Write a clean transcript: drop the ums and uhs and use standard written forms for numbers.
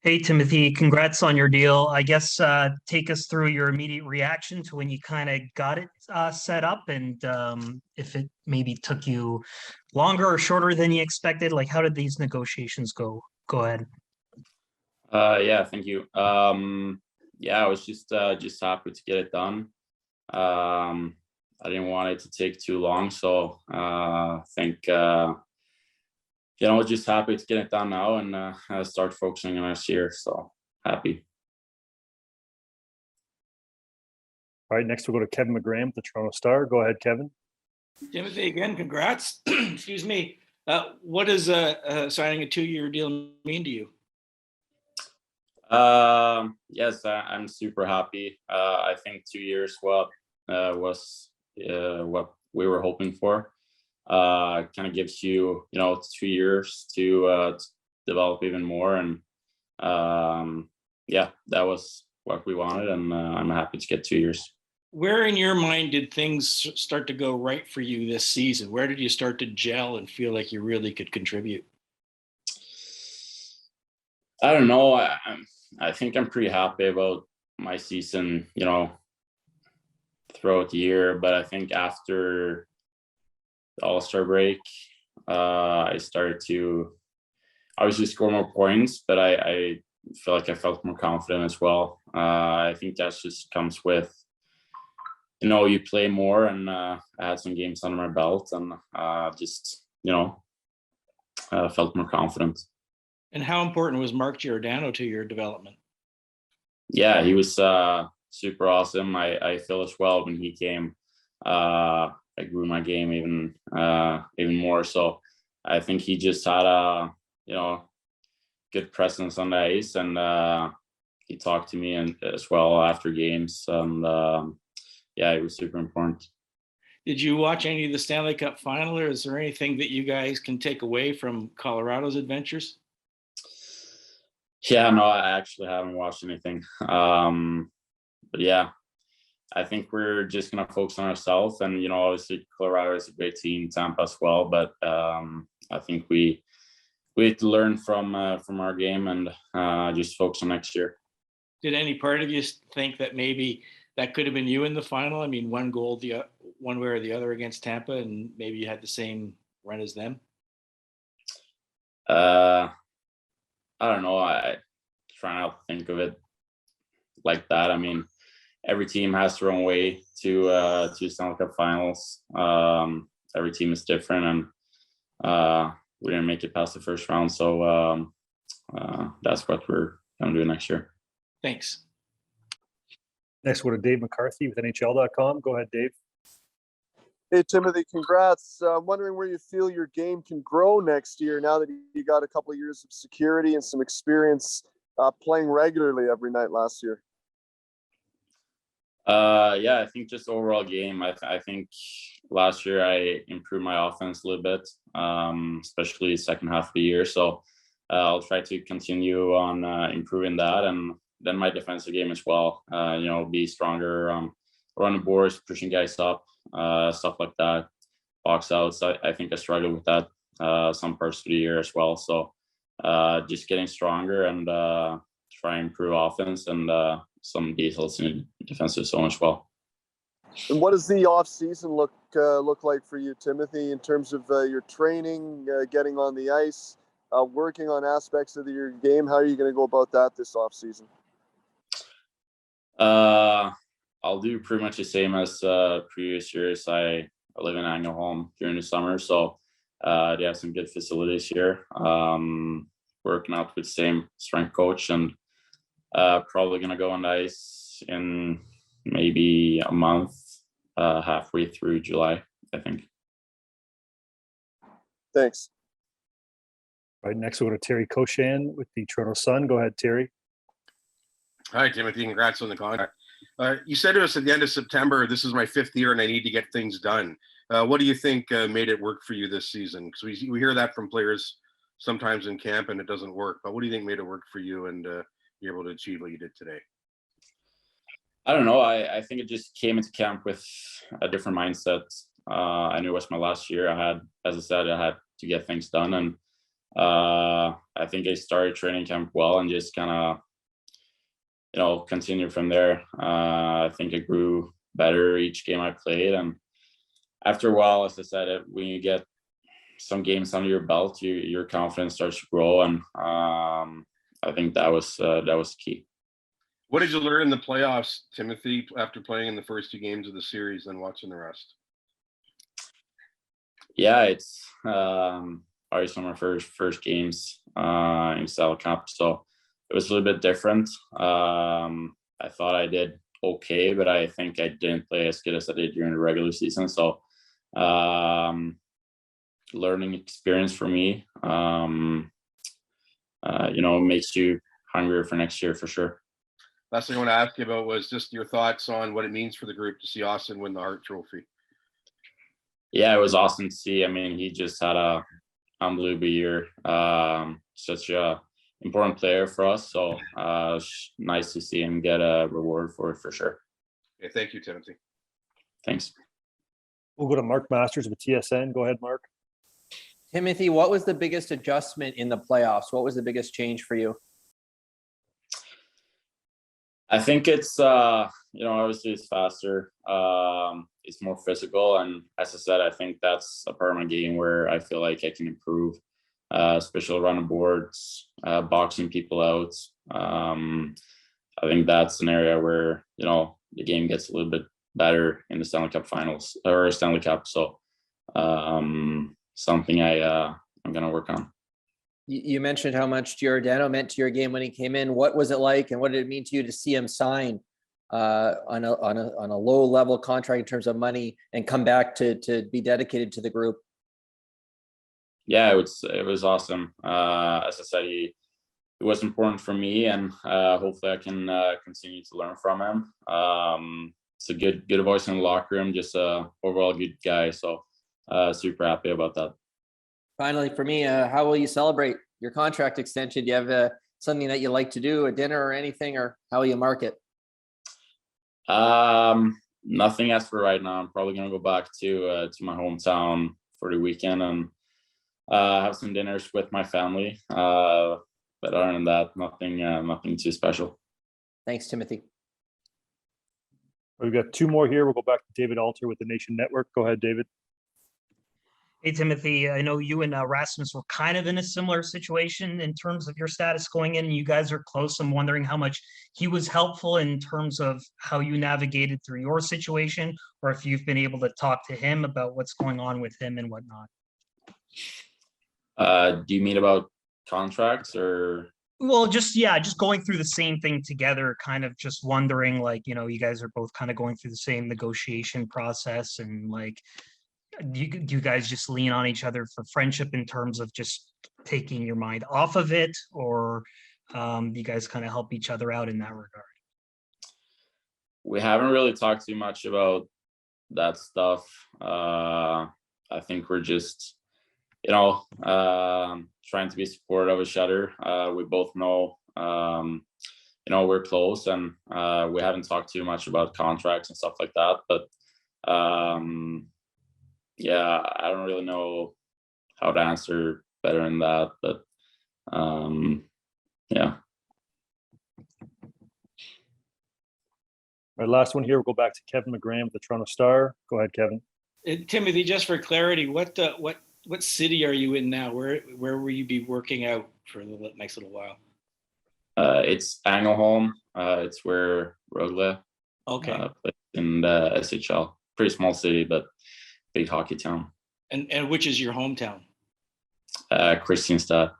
Hey, Timothy, congrats on your deal. I guess take us through your immediate reaction to when you kind of got it set up and if it maybe took you longer or shorter than you expected. Like, how did these negotiations go? Go ahead. Yeah, thank you. Yeah, I was just happy to get it done. I didn't want it to take too long, so I think just happy to get it done now and start focusing on next year. So happy. All right, next we'll go to Kevin McGram with the Toronto Star. Go ahead, Kevin. Timothy, again, congrats. Excuse me. What does signing a 2-year deal mean to you? Yes, I'm super happy. I think 2 years was what we were hoping for. Kind of gives you 2 years to develop even more, and yeah, that was what we wanted, and I'm happy to get 2 years. Where in your mind did things start to go right for you this season? Where did you start to gel and feel like you really could contribute? I don't know. I think I'm pretty happy about my season, throughout the year. But I think after the All-Star break, I started to obviously score more points, but I feel like I felt more confident as well. I think that just comes with, you play more, and I had some games under my belt, and just, felt more confident. And how important was Mark Giordano to your development? Yeah, he was super awesome. I feel as well when he came. I grew my game even more. So I think he just had a good presence on the ice, and he talked to me and as well after games. And yeah, it was super important. Did you watch any of the Stanley Cup final, or is there anything that you guys can take away from Colorado's adventures? Yeah, no, I actually haven't watched anything. But yeah, I think we're just gonna focus on ourselves, and obviously Colorado is a great team, Tampa as well. But I think we have to learn from our game and just focus on next year. Did any part of you think that maybe that could have been you in the final? I mean, one goal one way or the other against Tampa, and maybe you had the same run as them. I don't know. I try not to think of it like that. I mean, every team has their own way to Stanley Cup Finals. Every team is different, and we didn't make it past the first round, so that's what we're gonna do next year. Thanks. Next we'll go to Dave McCarthy with NHL.com. Go ahead, Dave. Hey, Timothy, congrats. I'm wondering where you feel your game can grow next year now that you got a couple of years of security and some experience playing regularly every night last year. Yeah, I think just overall game. I think last year I improved my offense a little bit, especially second half of the year. So I'll try to continue on improving that, and then my defensive game as well. Be stronger, run the boards, pushing guys up, stuff like that. Box outs. I think I struggled with that some parts of the year as well. So just getting stronger and try and improve offense and some details in the defensive zone as well. And what does the off season look like for you, Timothy, in terms of your training, getting on the ice, working on aspects of your game? How are you going to go about that this off season? I'll do pretty much the same as previous years. I live in Ängelholm during the summer, so they have some good facilities here. Working out with the same strength coach, and probably gonna go on the ice in maybe a month, halfway through July, I think. Thanks. All right, next we'll go to Terry Koshan with the Toronto Sun. Go ahead, Terry. Hi, Timothy. Congrats on the contract. You said to us at the end of September, this is my 5th year and I need to get things done. What do you think made it work for you this season? Because we hear that from players sometimes in camp and it doesn't work. But what do you think made it work for you and be able to achieve what you did today? I don't know. I think it just came into camp with a different mindset. I knew it was my last year. As I said, I had to get things done, and I think I started training camp well and just kind of, continue from there. I think I grew better each game I played, and after a while, as I said, when you get some games under your belt, your confidence starts to grow, and I think that was key. What did you learn in the playoffs, Timothy, after playing in the first 2 games of the series and watching the rest? Yeah, it's obviously my first games in Stanley Cup, so it was a little bit different. I thought I did okay, but I think I didn't play as good as I did during the regular season. So learning experience for me, makes you hungrier for next year for sure. Last thing I want to ask you about was just your thoughts on what it means for the group to see Austin win the Hart Trophy. Yeah, it was awesome to see. I mean, he just had a unbelievable year. Such a important player for us. So nice to see him get a reward for sure. Okay, thank you, Timothy. Thanks. We'll go to Mark Masters with TSN. Go ahead, Mark. Timothy, what was the biggest adjustment in the playoffs? What was the biggest change for you? I think it's obviously it's faster, it's more physical, and as I said, I think that's a part of my game where I feel like I can improve, especially running boards, boxing people out. I think that's an area where the game gets a little bit better in the Stanley Cup Finals or Stanley Cup. So something I'm gonna work on. You mentioned how much Giordano meant to your game when he came in. What was it like, and what did it mean to you to see him sign on a low level contract in terms of money and come back to be dedicated to the group? Yeah, it was awesome. As I said, it was important for me, and hopefully I can continue to learn from him. It's a good voice in the locker room, just a overall good guy. So super happy about that. Finally, for me, how will you celebrate your contract extension? Do you have something that you like to do, a dinner or anything, or how will you mark it? Nothing as for right now. I'm probably gonna go back to my hometown for the weekend and have some dinners with my family. But other than that, nothing too special. Thanks, Timothy. We've got 2 more here. We'll go back to David Alter with the Nation Network. Go ahead, David. Hey, Timothy, I know you and Rasmus were kind of in a similar situation in terms of your status going in. You guys are close. I'm wondering how much he was helpful in terms of how you navigated through your situation, or if you've been able to talk to him about what's going on with him and whatnot. Do you mean about contracts or? Well, just going through the same thing together, kind of just wondering, you guys are both kind of going through the same negotiation process, and do you guys just lean on each other for friendship in terms of just taking your mind off of it, or do you guys kind of help each other out in that regard? We haven't really talked too much about that stuff. I think we're just, trying to be supportive of each other. We both know, we're close, and we haven't talked too much about contracts and stuff like that. But yeah, I don't really know how to answer better than that. But yeah. Our last one here, we'll go back to Kevin McGran with the Toronto Star. Go ahead, Kevin. Timothy, just for clarity, what city are you in now? Where will you be working out for the next little while? It's Ängelholm. It's where Rögle plays in the SHL. Pretty small city, but big hockey town. And which is your hometown? Kristianstad.